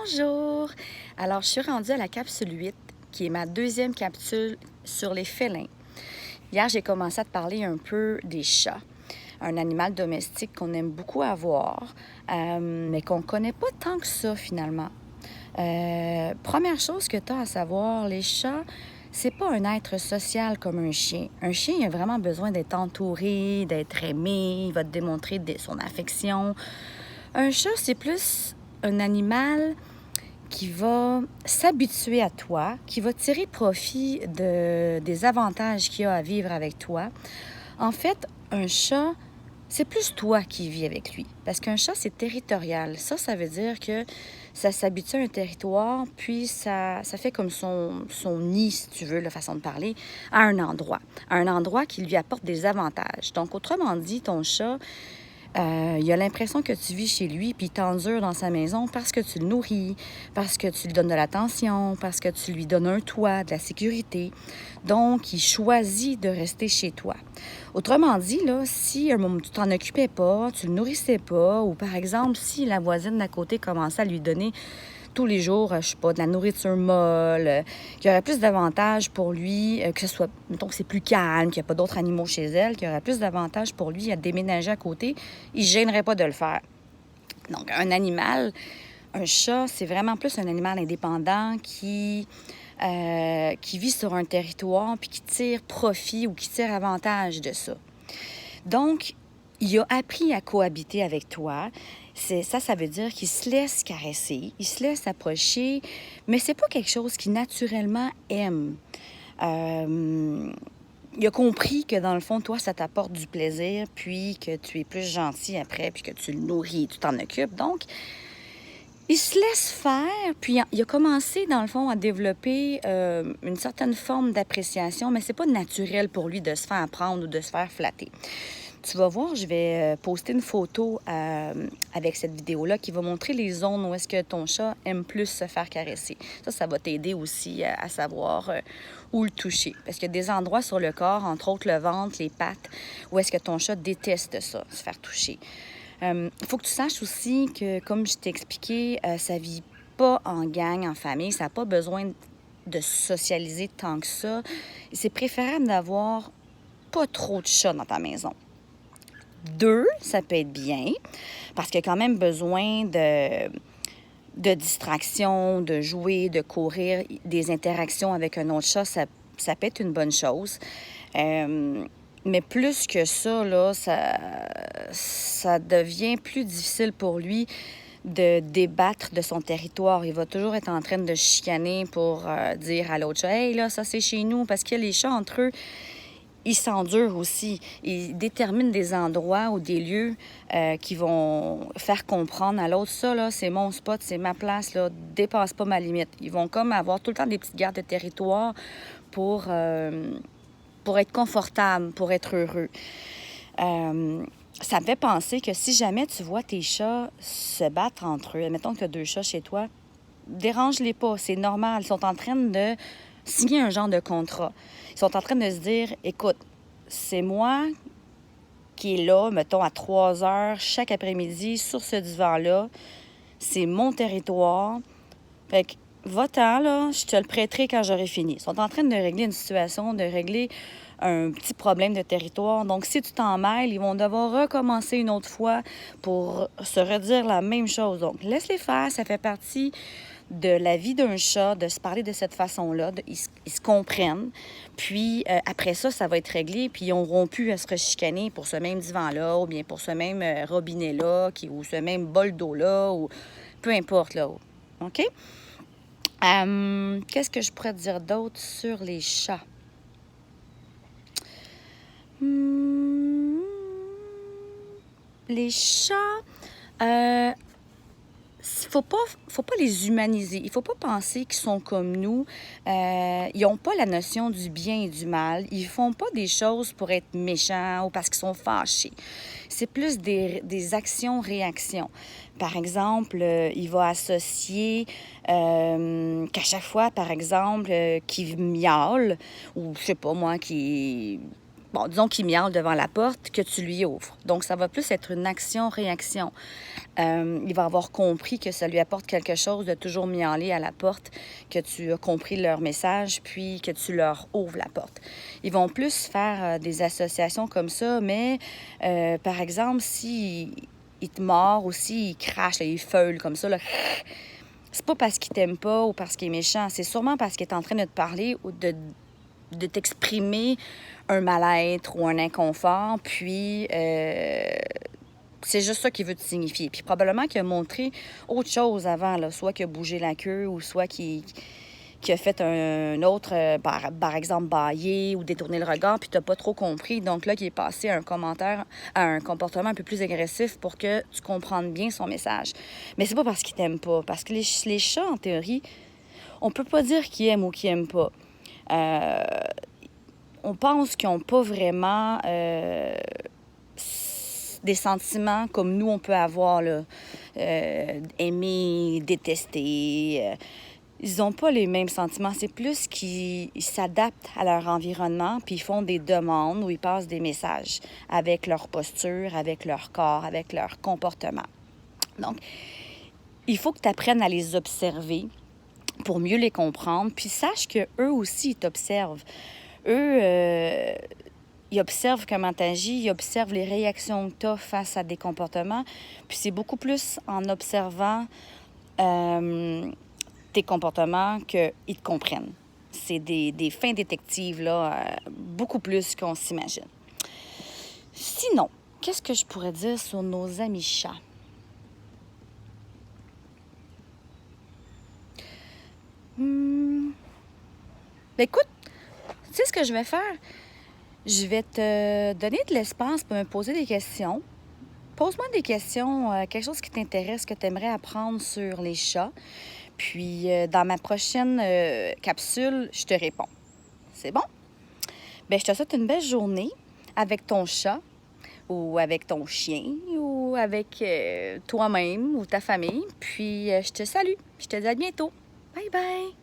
Bonjour! Alors, je suis rendue à la capsule 8, qui est ma deuxième capsule sur les félins. Hier, j'ai commencé à te parler un peu des chats, un animal domestique qu'on aime beaucoup avoir, mais qu'on ne connaît pas tant que ça finalement. Première chose que tu as à savoir, les chats, c'est pas un être social comme un chien. Un chien, il a vraiment besoin d'être entouré, d'être aimé, il va te démontrer son affection. Un chat, c'est plus un animal qui va s'habituer à toi, qui va tirer profit des avantages qu'il a à vivre avec toi. En fait, un chat, c'est plus toi qui vis avec lui. Parce qu'un chat, c'est territorial. Ça veut dire que ça s'habitue à un territoire, puis ça fait comme son nid, si tu veux, la façon de parler, à un endroit. À un endroit qui lui apporte des avantages. Donc, autrement dit, ton chat, il a l'impression que tu vis chez lui, puis il t'endure dans sa maison parce que tu le nourris, parce que tu lui donnes de l'attention, parce que tu lui donnes un toit, de la sécurité. Donc, il choisit de rester chez toi. Autrement dit, là, si un moment tu t'en occupais pas, tu le nourrissais pas, ou par exemple, si la voisine d'à côté commençait à lui donner tous les jours, je sais pas, de la nourriture molle, qu'il y aurait plus d'avantages pour lui, que ce soit, mettons que c'est plus calme, qu'il n'y a pas d'autres animaux chez elle, qu'il y aurait plus d'avantages pour lui à déménager à côté, il ne gênerait pas de le faire. Donc, un animal, un chat, c'est vraiment plus un animal indépendant qui vit sur un territoire puis qui tire profit ou qui tire avantage de ça. Donc, il a appris à cohabiter avec toi. Ça veut dire qu'il se laisse caresser, il se laisse approcher, mais c'est pas quelque chose qu'il naturellement aime. Il a compris que dans le fond, toi, ça t'apporte du plaisir, puis que tu es plus gentil après, puis que tu le nourris, tu t'en occupes. Donc, il se laisse faire, puis il a commencé, dans le fond, à développer une certaine forme d'appréciation, mais c'est pas naturel pour lui de se faire apprendre ou de se faire flatter. Tu vas voir, je vais poster une photo avec cette vidéo-là qui va montrer les zones où est-ce que ton chat aime plus se faire caresser. Ça va t'aider aussi à savoir où le toucher. Parce qu'il y a des endroits sur le corps, entre autres le ventre, les pattes, où est-ce que ton chat déteste ça, se faire toucher. Il faut que tu saches aussi que, comme je t'ai expliqué, ça ne vit pas en gang, en famille. Ça n'a pas besoin de socialiser tant que ça. C'est préférable d'avoir pas trop de chats dans ta maison. 2, ça peut être bien, parce qu'il y a quand même besoin de distraction, de jouer, de courir, des interactions avec un autre chat, ça peut être une bonne chose. Mais plus que ça, là, ça devient plus difficile pour lui de débattre de son territoire. Il va toujours être en train de chicaner pour dire à l'autre chat « Hey, là, ça c'est chez nous », parce que les chats entre eux, ils s'endurent aussi. Ils déterminent des endroits ou des lieux qui vont faire comprendre à l'autre, ça, là, c'est mon spot, c'est ma place, là, dépasse pas ma limite. Ils vont comme avoir tout le temps des petites gardes de territoire pour être confortable, pour être heureux. Ça me fait penser que si jamais tu vois tes chats se battre entre eux, admettons que tu as 2 chats chez toi, dérange-les pas, c'est normal. Ils sont en train de signer un genre de contrat. Ils sont en train de se dire, écoute, c'est moi qui est là, mettons, à 3 heures chaque après-midi sur ce divan-là. C'est mon territoire. Fait que, va-t'en, là, je te le prêterai quand j'aurai fini. Ils sont en train de régler une situation, de régler un petit problème de territoire. Donc, si tu t'en mêles, ils vont devoir recommencer une autre fois pour se redire la même chose. Donc, laisse-les faire, ça fait partie de la vie d'un chat, de se parler de cette façon-là, ils se comprennent. Puis, après ça, ça va être réglé, puis ils n'auront plus à se rechicaner pour ce même divan-là, ou bien pour ce même robinet-là, ou ce même bol d'eau-là, ou peu importe, là. OK? Qu'est-ce que je pourrais te dire d'autre sur les chats? Les chats, faut pas les humaniser. Il faut pas penser qu'ils sont comme nous. Ils n'ont pas la notion du bien et du mal. Ils font pas des choses pour être méchants ou parce qu'ils sont fâchés. C'est plus des actions-réactions. Par exemple, il va associer qu'à chaque fois, par exemple, qu'il miaule ou, je sais pas moi, qu'il bon, disons qu'il miaule devant la porte, que tu lui ouvres. Donc, ça va plus être une action-réaction. Il va avoir compris que ça lui apporte quelque chose de toujours miauler à la porte, que tu as compris leur message, puis que tu leur ouvres la porte. Ils vont plus faire des associations comme ça, mais par exemple, si il te mord ou s'il crache, là, il feule comme ça, là, c'est pas parce qu'il t'aime pas ou parce qu'il est méchant, c'est sûrement parce qu'il est en train de te parler ou de t'exprimer un mal-être ou un inconfort, puis c'est juste ça qu'il veut te signifier. Puis probablement qu'il a montré autre chose avant, là, soit qu'il a bougé la queue ou soit qu'il a fait un autre, par exemple, bâiller ou détourner le regard, puis tu n'as pas trop compris. Donc là, qu'il est passé à un comportement un peu plus agressif pour que tu comprennes bien son message. Mais c'est pas parce qu'il t'aime pas. Parce que les chats, en théorie, on peut pas dire qu'ils aiment ou qu'ils aiment pas. On pense qu'ils n'ont pas vraiment des sentiments comme nous, on peut avoir, là, aimer, détester. Ils n'ont pas les mêmes sentiments. C'est plus qu'ils s'adaptent à leur environnement, puis ils font des demandes ou ils passent des messages avec leur posture, avec leur corps, avec leur comportement. Donc, il faut que tu apprennes à les observer pour mieux les comprendre, puis sache qu'eux aussi, ils t'observent. Eux, ils observent comment tu agis, ils observent les réactions que tu as face à des comportements. Puis c'est beaucoup plus en observant tes comportements qu'ils te comprennent. C'est des fins détectives, là, beaucoup plus qu'on s'imagine. Sinon, qu'est-ce que je pourrais dire sur nos amis chats? Écoute, tu sais ce que je vais faire? Je vais te donner de l'espace pour me poser des questions. Pose-moi des questions, quelque chose qui t'intéresse, que tu aimerais apprendre sur les chats. Puis, dans ma prochaine capsule, je te réponds. C'est bon? Bien, je te souhaite une belle journée avec ton chat ou avec ton chien ou avec toi-même ou ta famille. Puis, je te salue. Je te dis à bientôt. Bye bye!